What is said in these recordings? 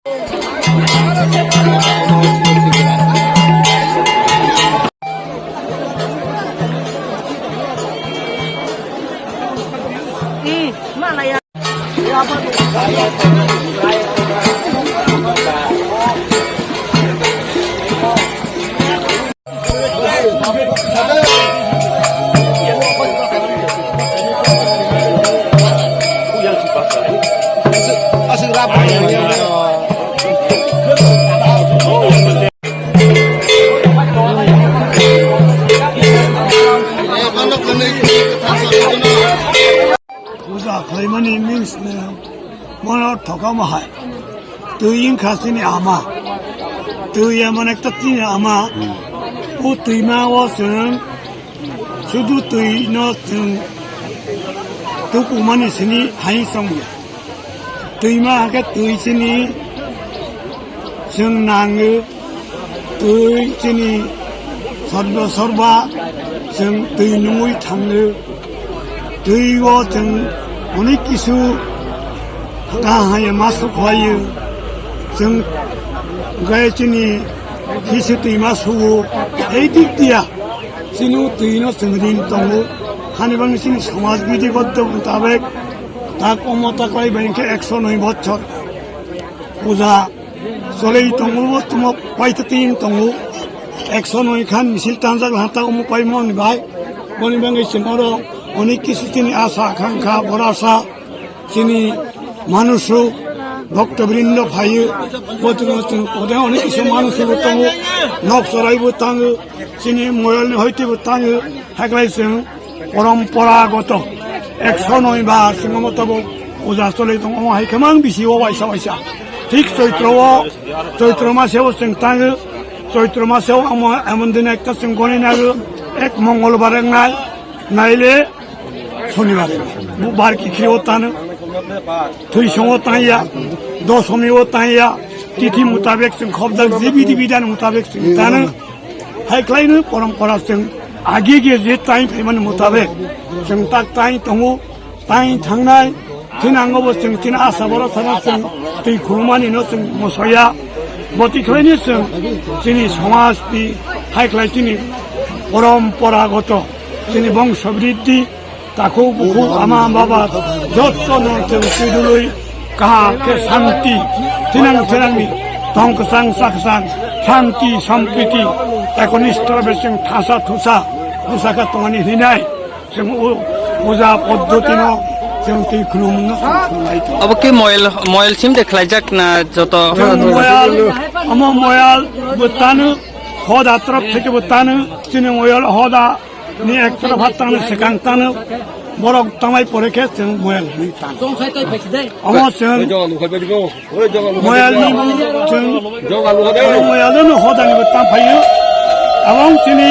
Mana ya? Money means one or Tokama. Do you cast in Ama? Do you monectatin Ama? Who to Ima was should do to not took money sini high somewhere. To Ima get to Isini Sun Nangu to Isini Sorba Sun to Nui Tangu to you was অনেক কিছু তাহায় মাছ খাওয়াই जों গায়চিনি কিছু তুই মাছ হবো এই দিক দিয়া চিনি তুই নদিন দङ হানিবাংসিনি সমাজ বিধিবদ্ধ মোতাবেক তা কমতা কয় ব্যাংকে 109 বছর পূজা চলেই দङ তোমার পাইতে তিন দङ 109 খান মিছিল তানজাক হাতা পাই মন ভাই বনিবাঙ্গি সিংহর অনেক কিছু তিনি আশা আকাঙ্ক্ষা ভরসা তিনি মানুষ ভক্তবৃন্দ ভাই পদে অনেক কিছু মানুষ দङ নখ চড়াইব তাङो তিনি ময়াল হইতে তাङो হেগলাইছেন পরম্পরাগত 109 বা সিংহমতব পূজা চলে দङ হাইখামাং বিসিও বাইসা বাইসা ঠিক চৈত্র মাসেও जों তাङो চৈত্র মাসেও এমন দিন একটা जों গণে নাগো এক মঙ্গলবার নাই নাইলে শনিবার বুধবার কি খেয়েও তানো থৈ সঙ্গও তাইয়া দশমীও তাইয়া তিথি মোতাবেক जों খবদার যে বিধি বিধান মোতাবেক जों তানো হাইख्लायनो परम्परा जों आगे जे टाइम फैमान मोताबेक जों ताक टाइम दङ टाइम थांनाय थिनांगौबो जों थिन आसा बर' थाना जों दै खुलुमानिनो जों मोसाया बतिखायनो जों जोंनि समाजनि हाइख्लाय जोंनि परम्परागत जोंनि बंश बृद्धि ताखौ बुखौ आमा बाबा जत्न जों सिदुलै काहाके शान्ति थिनांनि धंकसां साखसां शान्ति सम्प्रीति एकनिष्ठर जों थासा थुसा दुसाखा तंगानि हिनाय जों पूजा पद्धतिनो जों दै खुलुमनो अब के मयल सिम देखलायजाक ना जत मयाल बुतानो हदा तरफ থেকে बुतानो जों मयाल हदा नि एक तरफ हातानो सेकां तानो बरक तामाय परेखे जों मयाल नि तान अमो जों मयाल नि जों मयालनो हदानि बुतां फायो এবং তিনি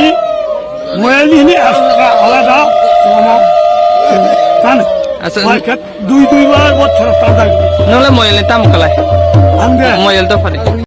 ময়ালनि आस्रा आलादा जों तान আচ্ছা দুই বার বছর তাদাই নলে ময়ালের দাম কলাই আন্দে ময়াল তো পারে